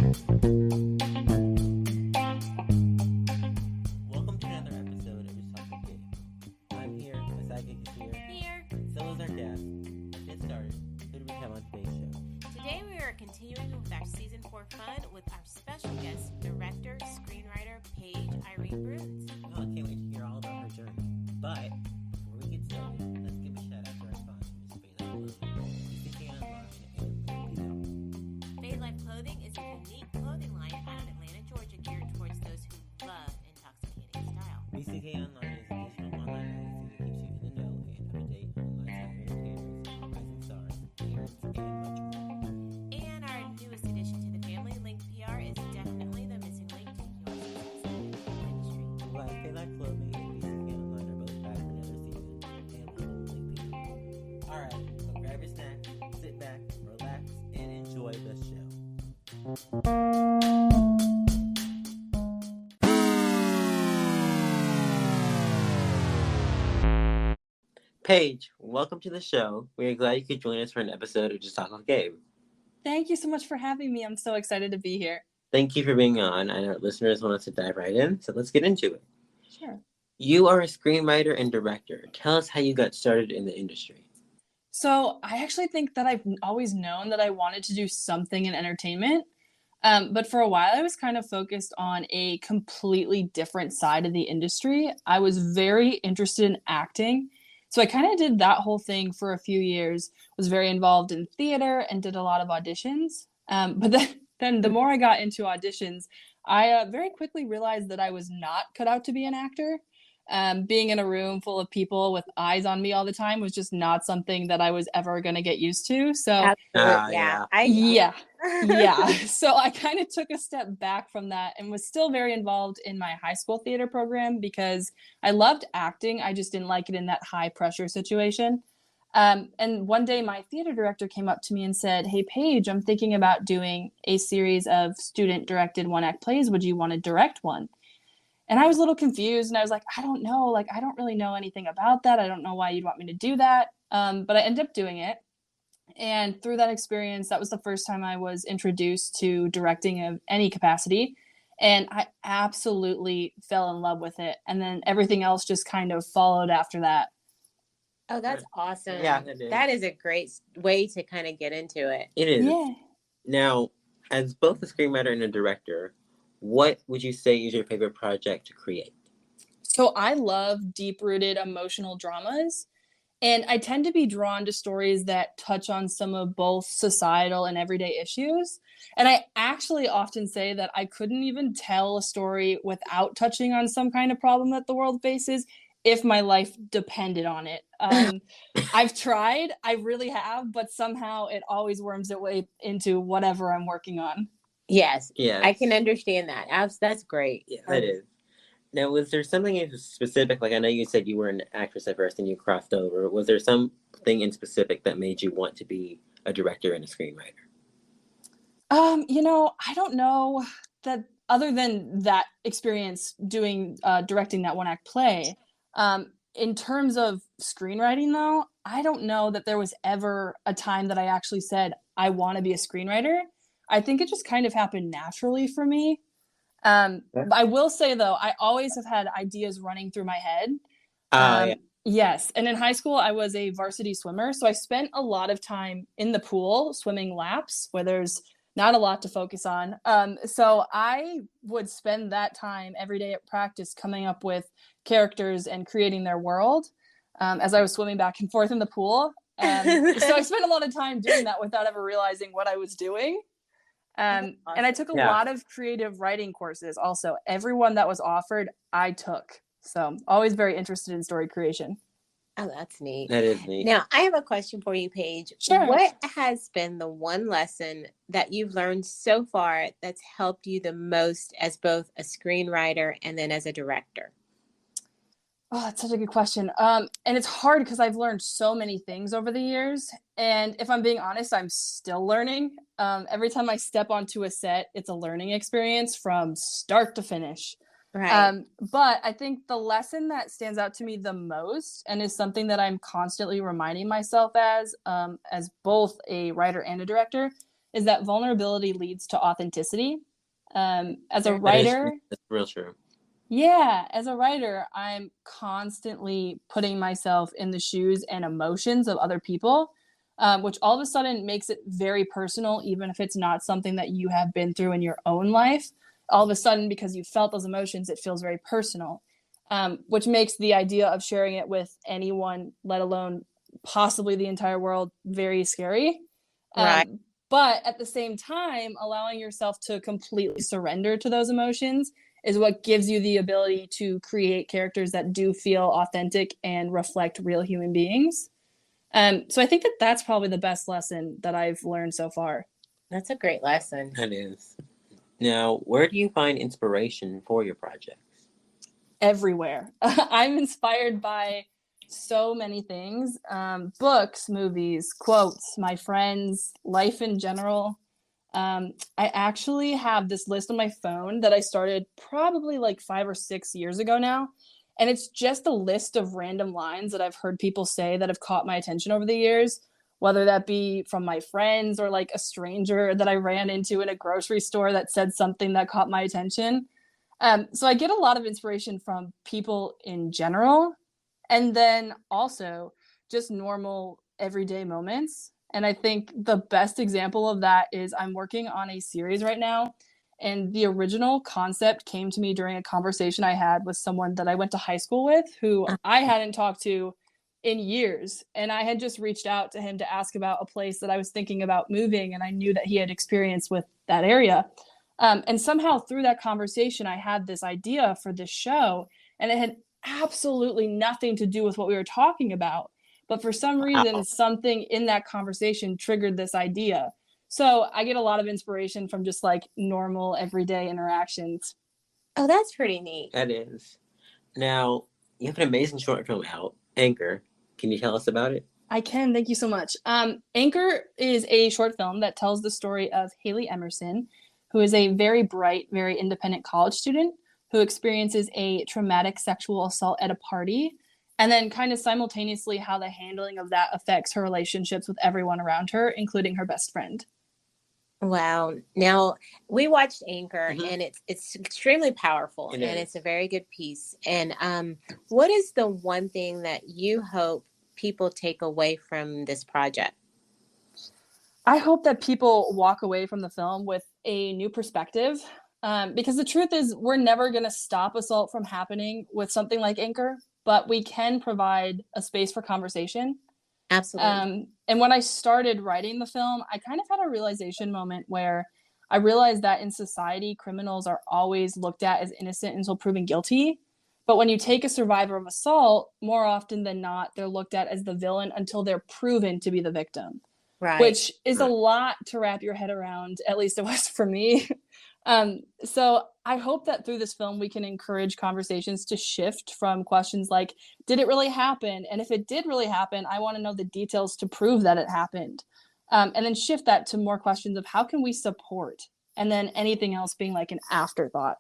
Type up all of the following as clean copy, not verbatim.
Welcome to another episode of Just Talking Kid. I'm here, my sidekick is here. Here. So is our guest. Let's get started. Who do we have on today's show? Today we are continuing with our season 4 fun with our special guest, director, screenwriter, Paige Irene Bruns. Oh, I can't wait to hear all about her journey. But before we get started, let's give a shout out to our sponsors, Fade Life Clothing, BCK Online, and Fade Life Clothing is a unique clothing line out of Atlanta, Georgia, geared towards those who love intoxicating style. BCK Online is a digital online magazine that keeps you in the know and up to date on lifestyle entertainers, rising stars, parents, and much more. And our newest addition to the family, Link PR, is definitely the missing link to your success in the industry. Well, Fade Life Clothing and BCK Online are both back for another season, and welcome to Link PR. Alright, so grab your snack, sit back, relax, and enjoy the show. Paige, welcome to the show. We are glad you could join us for an episode of Just Talk with Gabe. Thank you so much for having me. I'm so excited to be here. Thank you for being on. I know our listeners want us to dive right in, so let's get into it. Sure. You are a screenwriter and director. Tell us how you got started in the industry. So I actually think that I've always known that I wanted to do something in entertainment. But for a while, I was kind of focused on a completely different side of the industry. I was very interested in acting. So I kind of did that whole thing for a few years, was very involved in theater and did a lot of auditions. But then the more I got into auditions, I very quickly realized that I was not cut out to be an actor. Being in a room full of people with eyes on me all the time was just not something that I was ever going to get used to. So Yeah. yeah. So I kind of took a step back from that and was still very involved in my high school theater program because I loved acting. I just didn't like it in that high pressure situation. And one day my theater director came up to me and said, "Hey, Paige, I'm thinking about doing a series of student directed one act plays. Would you want to direct one?" And I was a little confused and I was like, I don't know. Like, I don't really know anything about that. I don't know why you'd want me to do that. But I ended up doing it. And through that experience, that was the first time I was introduced to directing of any capacity. And I absolutely fell in love with it. And then everything else just kind of followed after that. Oh, that's awesome. Yeah, it is. That is a great way to kind of get into it. It is. Yeah. Now, as both a screenwriter and a director, what would you say is your favorite project to create? So I love deep-rooted emotional dramas. And I tend to be drawn to stories that touch on some of both societal and everyday issues. And I actually often say that I couldn't even tell a story without touching on some kind of problem that the world faces if my life depended on it. I've tried, I really have, but somehow it always worms its way into whatever I'm working on. Yes. Yeah. I can understand that. That's great. Yeah, that is. Now, was there something in specific, like I know you said you were an actress at first and you crossed over. Was there something in specific that made you want to be a director and a screenwriter? I don't know that other than that experience doing directing that one act play. In terms of screenwriting, though, I don't know that there was ever a time that I actually said, I want to be a screenwriter. I think it just kind of happened naturally for me. I will say, though, I always have had ideas running through my head. Yeah. Yes. And in high school, I was a varsity swimmer. So I spent a lot of time in the pool swimming laps where there's not a lot to focus on. So I would spend that time every day at practice coming up with characters and creating their world as I was swimming back and forth in the pool. So I spent a lot of time doing that without ever realizing what I was doing. Awesome. And I took a lot of creative writing courses also. Everyone that was offered, I took. So always very interested in story creation. Oh, that's neat. That is neat. Now, I have a question for you, Paige. Sure. What has been the one lesson that you've learned so far that's helped you the most as both a screenwriter and then as a director? Oh, that's such a good question. And it's hard because I've learned so many things over the years. And if I'm being honest, I'm still learning. Every time I step onto a set, it's a learning experience from start to finish. Right. But I think the lesson that stands out to me the most and is something that I'm constantly reminding myself as both a writer and a director is that vulnerability leads to authenticity. As a writer, That's real true. yeah, as a writer, I'm constantly putting myself in the shoes and emotions of other people, which all of a sudden makes it very personal, even if it's not something that you have been through in your own life. All of a sudden, because you felt those emotions, it feels very personal, which makes the idea of sharing it with anyone, let alone possibly the entire world, very scary. Right. But at the same time, allowing yourself to completely surrender to those emotions is what gives you the ability to create characters that do feel authentic and reflect real human beings. So I think that that's probably the best lesson that I've learned so far. That's a great lesson. That is. Now, where do you find inspiration for your projects? Everywhere. I'm inspired by so many things, books, movies, quotes, my friends, life in general. I actually have this list on my phone that I started probably like 5 or 6 years ago now. And it's just a list of random lines that I've heard people say that have caught my attention over the years, whether that be from my friends or like a stranger that I ran into in a grocery store that said something that caught my attention. So I get a lot of inspiration from people in general, and then also just normal everyday moments. And I think the best example of that is I'm working on a series right now. And the original concept came to me during a conversation I had with someone that I went to high school with who I hadn't talked to in years. And I had just reached out to him to ask about a place that I was thinking about moving. And I knew that he had experience with that area. And somehow through that conversation, I had this idea for this show, and it had absolutely nothing to do with what we were talking about. But for some reason, Wow. something in that conversation triggered this idea. So I get a lot of inspiration from just like normal everyday interactions. Oh, that's pretty neat. That is. Now, you have an amazing short film out, Anchor. Can you tell us about it? I can. Thank you so much. Anchor is a short film that tells the story of Haley Emerson, who is a very bright, very independent college student who experiences a traumatic sexual assault at a party, and then kind of simultaneously how the handling of that affects her relationships with everyone around her, including her best friend. Wow. Now we watched Anchor, Mhm. and it's extremely powerful, It and is. it's a very good piece. And what is the one thing that you hope people take away from this project? I hope that people walk away from the film with a new perspective, because the truth is we're never going to stop assault from happening with something like Anchor, but we can provide a space for conversation. Absolutely. And when I started writing the film, I kind of had a realization moment where I realized that in society, criminals are always looked at as innocent until proven guilty. But when you take a survivor of assault, more often than not, they're looked at as the villain until they're proven to be the victim, Right. which is a lot to wrap your head around. At least it was for me. So I hope that through this film, we can encourage conversations to shift from questions like, did it really happen? And if it did really happen, I want to know the details to prove that it happened. And then shift that to more questions of how can we support? And then anything else being like an afterthought.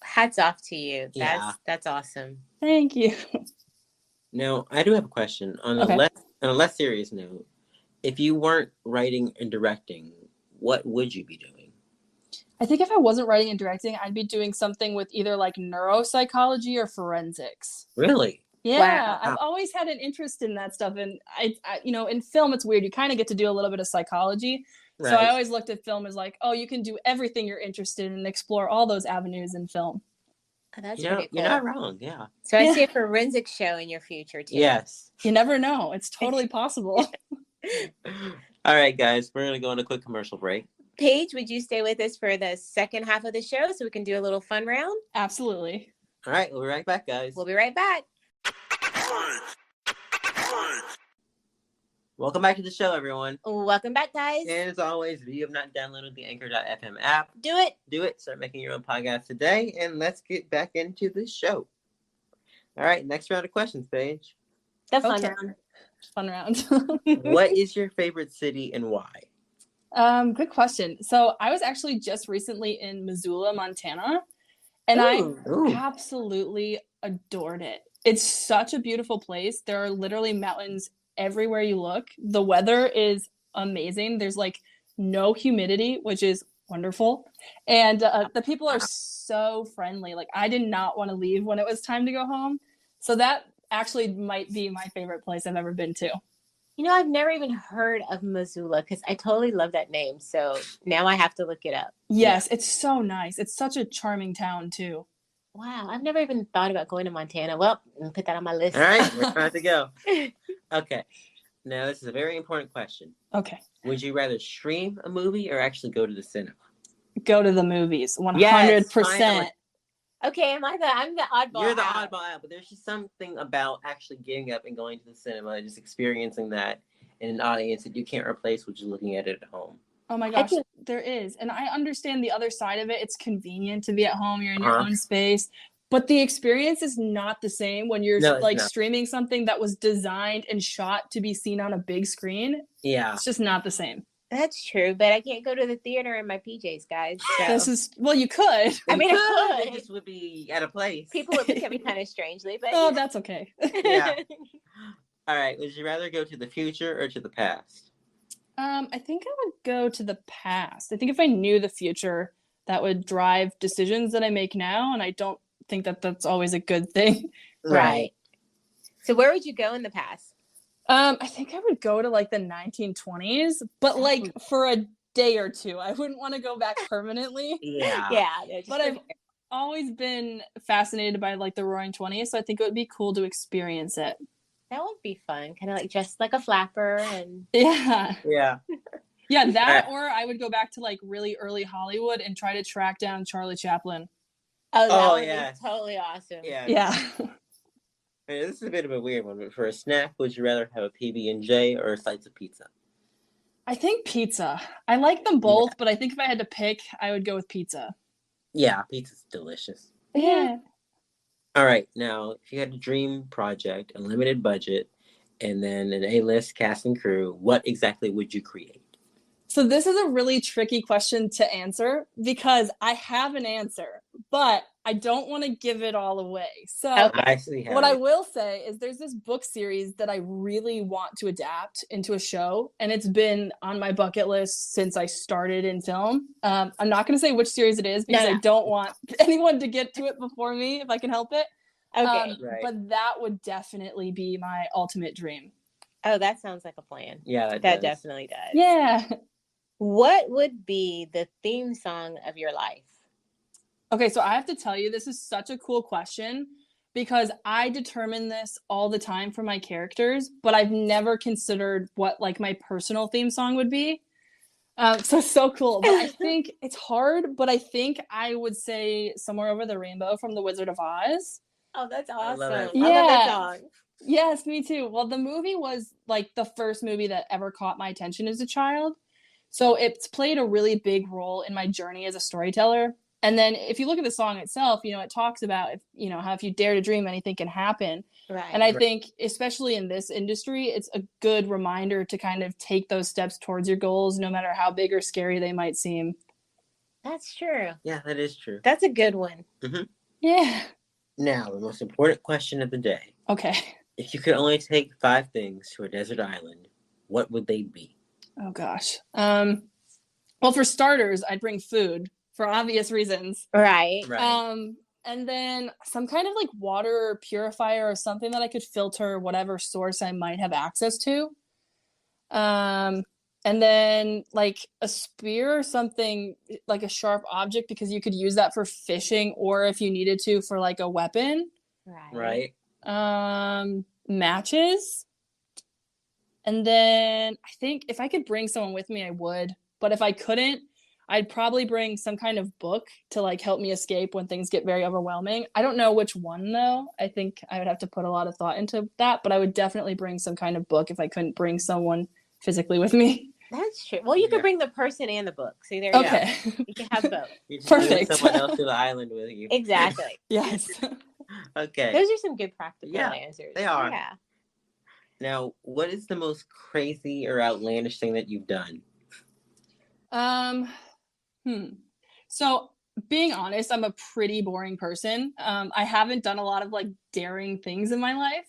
Hats off to you. Yeah. That's awesome. Thank you. Now, I do have a question. On a Okay. less serious note, if you weren't writing and directing, what would you be doing? I think if I wasn't writing and directing, I'd be doing something with either like neuropsychology or forensics. Really? Yeah, Wow. I've always had an interest in that stuff. And in film, it's weird. You kind of get to do a little bit of psychology. Right. So I always looked at film as like, oh, you can do everything you're interested in and explore all those avenues in film. Oh, that's You're pretty cool. not wrong. Yeah. So I Yeah. see a forensic show in your future too. Yes. You never know. It's totally possible. All right, guys, we're going to go on a quick commercial break. Paige, would you stay with us for the second half of the show so we can do a little fun round? Absolutely. All right, we'll be right back, guys. We'll be right back. Welcome back to the show, everyone. Welcome back, guys. And as always, if you have not downloaded the Anchor.fm app, Do it. do it. Start making your own podcast today, and let's get back into the show. All right, next round of questions, Paige. The fun Okay. round. Fun round. What is your favorite city and why? Good question. So I was actually just recently in Missoula, Montana, and Ooh. I absolutely adored it. It's such a beautiful place. There are literally mountains everywhere you look. The weather is amazing. There's like no humidity, which is wonderful. And the people are so friendly. Like, I did not want to leave when it was time to go home. So that actually might be my favorite place I've ever been to. You know, I've never even heard of Missoula because I totally love that name. So now I have to look it up. Yes, it's so nice. It's such a charming town, too. Wow, I've never even thought about going to Montana. Well, I'm gonna put that on my list. All right, we're trying to go. Okay. Now, this is a very important question. Okay. Would you rather stream a movie or actually go to the cinema? Go to the movies, 100%. Yes, finally. Okay, I'm the oddball. You're the out. oddball out, but there's just something about actually getting up and going to the cinema and just experiencing that in an audience that you can't replace with just looking at it at home. Oh my gosh, there is. And I understand the other side of it. It's convenient to be at home. You're in your own space. But the experience is not the same when you're streaming something that was designed and shot to be seen on a big screen. Yeah. It's just not the same. That's true, but I can't go to the theater in my PJs, guys. So. You could. I mean, I could. It just would be at a place. People would look at me kind of strangely, but that's okay. Yeah. All right. Would you rather go to the future or to the past? I think I would go to the past. I think if I knew the future, that would drive decisions that I make now, and I don't think that that's always a good thing. Right. So where would you go in the past? I think I would go to like the 1920s, but like for a day or two. I wouldn't want to go back permanently. Yeah. But I've always been fascinated by like the Roaring 20s, so I think it would be cool to experience it. That would be fun. Kind of like dressed like a flapper and Yeah, that, Right. or I would go back to like really early Hollywood and try to track down Charlie Chaplin. Oh, that would be totally awesome. Yeah. This is a bit of a weird one, but for a snack, would you rather have a PB&J or a slice of pizza? I think pizza. I like them both, but I think if I had to pick, I would go with pizza. Yeah, pizza's delicious. Yeah. All right, now, if you had a dream project, a limited budget, and then an A-list cast and crew, what exactly would you create? So this is a really tricky question to answer because I have an answer, but I don't want to give it all away. So what I will say is there's this book series that I really want to adapt into a show, and it's been on my bucket list since I started in film. I'm not going to say which series it is because I don't want anyone to get to it before me if I can help it. Okay. But that would definitely be my ultimate dream. Oh, that sounds like a plan. Yeah, that definitely does. Yeah. What would be the theme song of your life? Okay, so I have to tell you, this is such a cool question because I determine this all the time for my characters, but I've never considered what like my personal theme song would be. So cool. But I think it's hard, but I think I would say Somewhere Over the Rainbow from The Wizard of Oz. Oh, that's awesome. I love Yeah. I love that song. Yes, me too. Well, the movie was like the first movie that ever caught my attention as a child. So it's played a really big role in my journey as a storyteller. And then if you look at the song itself, it talks about, how if you dare to dream, anything can happen. Right. And I think, especially in this industry, it's a good reminder to kind of take those steps towards your goals, no matter how big or scary they might seem. That's true. Yeah, that is true. That's a good one. Mm-hmm. Yeah. Now, the most important question of the day. Okay. If you could only take 5 things to a desert island, what would they be? Oh, gosh. Well, for starters, I'd bring food for obvious reasons. Right. And then some kind of like water purifier or something that I could filter whatever source I might have access to. And then like a spear or something, like a sharp object, because you could use that for fishing or if you needed to for like a weapon. Right. Matches. And then I think if I could bring someone with me, I would. But if I couldn't, I'd probably bring some kind of book to like help me escape when things get very overwhelming. I don't know which one though. I think I would have to put a lot of thought into that, but I would definitely bring some kind of book if I couldn't bring someone physically with me. That's true. Well, you could bring the person and the book. See, there you go. You can have both. You just Perfect. bring someone else to the island with you. Exactly. Yes. Okay. Those are some good practical answers. They are. Yeah. Now, what is the most crazy or outlandish thing that you've done? So being honest, I'm a pretty boring person. I haven't done a lot of like daring things in my life,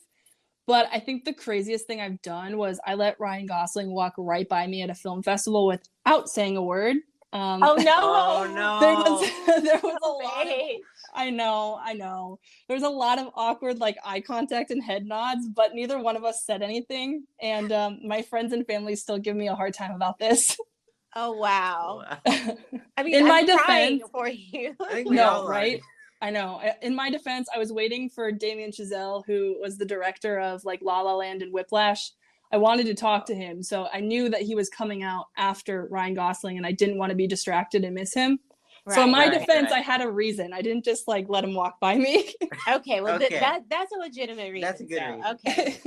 But I think the craziest thing I've done was I let Ryan Gosling walk right by me at a film festival without saying a word. Oh no! Oh There was no! there was a Oh, lot of Paige. I know. There's a lot of awkward like eye contact and head nods, but neither one of us said anything. And my friends and family still give me a hard time about this. Oh wow! Wow. I mean, In I'm my crying defense, for you. I think we no, all are. right? I know. In my defense, I was waiting for Damien Chazelle, who was the director of like La La Land and Whiplash. I wanted to talk to him, so I knew that he was coming out after Ryan Gosling, and I didn't want to be distracted and miss him. So in Right, my Right, defense, right. I had a reason. I didn't just like let him walk by me. Okay, well Okay. that's a legitimate reason. That's a good reason. Okay.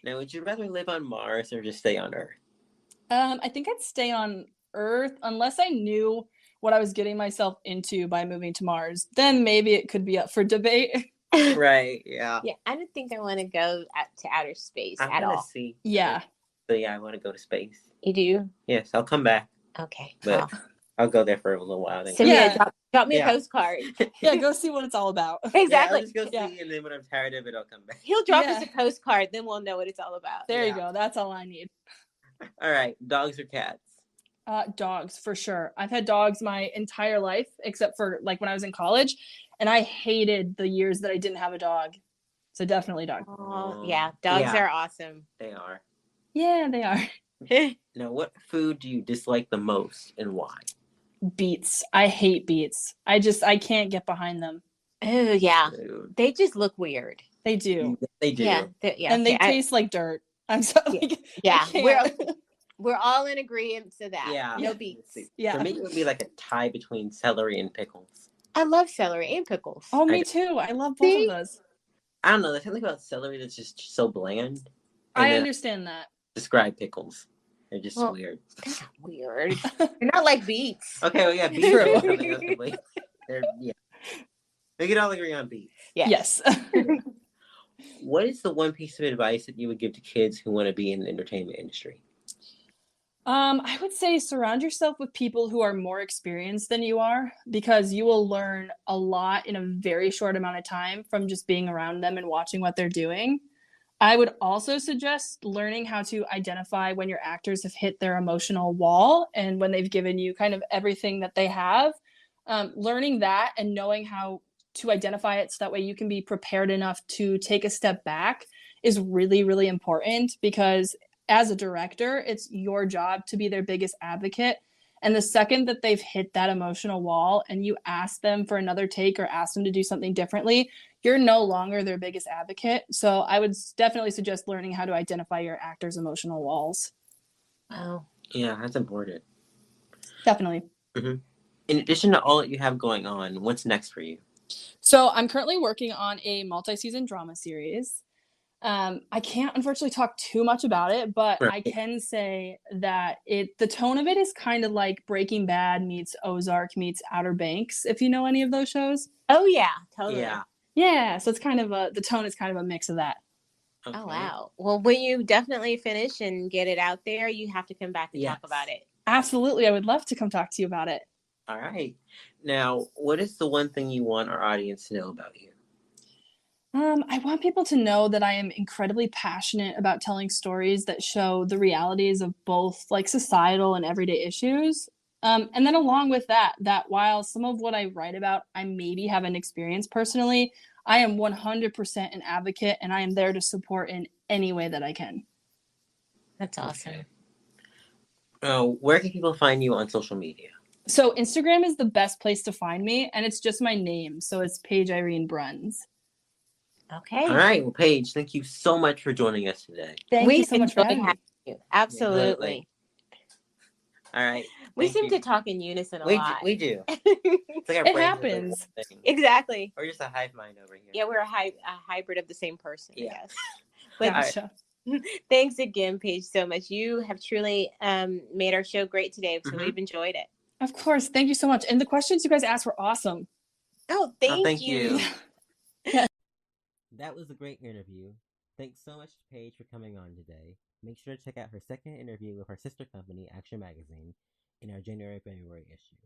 Now, would you rather live on Mars or just stay on Earth? I think I'd stay on Earth unless I knew what I was getting myself into by moving to Mars. Then maybe it could be up for debate. Right, yeah. Yeah, I don't think I want to go to outer space I at want to all. see. Yeah. So yeah, I want to go to space. You do? Yes, I'll come back, Okay. but Well, I'll go there for a little while. Then send me Yeah. drop me Yeah. a postcard. Yeah, go see what it's all about. Yeah, Exactly. I'll just go Yeah. see, and then when I'm tired of it, I'll come back. He'll drop Yeah. us a postcard, then we'll know what it's all about. There you Yeah. go. That's all I need. All right, dogs or cats? Dogs for sure. I've had dogs my entire life, except for like when I was in college, and I hated the years that I didn't have a dog. So definitely dog. Oh, yeah. Dogs Yeah. are awesome. They are. Yeah, they are. Now, what food do you dislike the most, and why? Beets. I hate beets. I can't get behind them. Oh, yeah. Food. They just look weird. They do. They do. Yeah. And they okay, taste like dirt. I'm sorry. Yeah. Like, Yeah, I can't. we're all in agreement to that. Yeah. No Let's beets. see. Yeah. For me, it would be like a tie between celery and pickles. I love celery and pickles. Oh, I me do. too. I love both See? of those. I don't know. There's something about celery that's just so bland. And I then understand that. describe pickles. They're just Well, weird. That's weird. They're not like beets. Okay, well, yeah, beets True. are something else completely. Yeah. We can all agree on beets. Yes. What is the one piece of advice that you would give to kids who want to be in the entertainment industry? I would say surround yourself with people who are more experienced than you are, because you will learn a lot in a very short amount of time from just being around them and watching what they're doing. I would also suggest learning how to identify when your actors have hit their emotional wall and when they've given you kind of everything that they have. Learning that and knowing how to identify it so that way you can be prepared enough to take a step back is really, really important, because as a director, it's your job to be their biggest advocate. And the second that they've hit that emotional wall and you ask them for another take or ask them to do something differently, you're no longer their biggest advocate. So I would definitely suggest learning how to identify your actors' emotional walls. Wow. Yeah, that's important. Definitely. Mm-hmm. In addition to all that you have going on, what's next for you? So I'm currently working on a multi-season drama series. I can't unfortunately talk too much about it, but I can say that the tone of it is kind of like Breaking Bad meets Ozark meets Outer Banks, if you know any of those shows. Oh yeah, totally. Yeah, so it's kind of the tone is kind of a mix of that. Okay. Oh wow. Well, when you definitely finish and get it out there, you have to come back and talk about it. Absolutely. I would love to come talk to you about it. All right. Now, what is the one thing you want our audience to know about you? I want people to know that I am incredibly passionate about telling stories that show the realities of both like societal and everyday issues. And then along with that while some of what I write about, I maybe haven't experienced personally, I am 100% an advocate, and I am there to support in any way that I can. That's awesome. Okay. Where can people find you on social media? So Instagram is the best place to find me, and it's just my name. So it's Paige Irene Bruns. Okay. All right. Well, Paige, thank you so much for joining us today. Thank you so much for having me. You. Absolutely. All right. We seem to talk in unison a lot. We do. It's like our It brains are happens. like one thing. Exactly. Or just a hive mind over here. Yeah, we're a hybrid of the same person, I guess. But Gotcha. thanks again, Paige, so much. You have truly made our show great today, so we've enjoyed it. Of course. Thank you so much. And the questions you guys asked were awesome. Oh, thank you. Yeah. That was a great interview. Thanks so much to Paige for coming on today. Make sure to check out her second interview with her sister company, Action Magazine, in our January-February issue.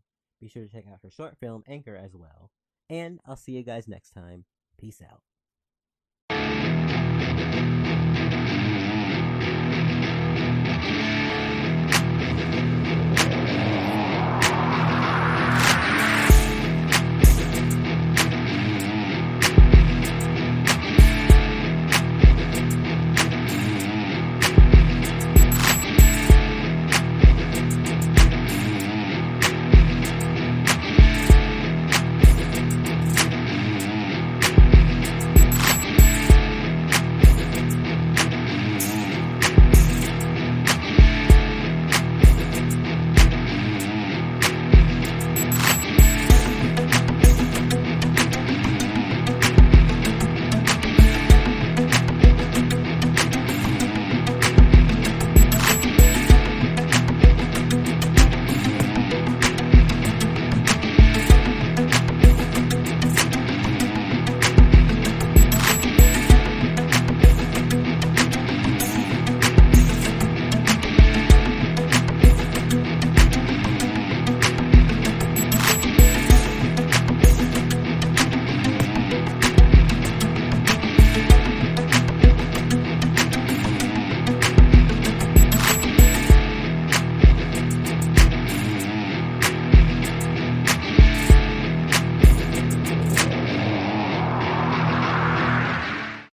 Be sure to check out her short film, Anchor, as well. And I'll see you guys next time. Peace out.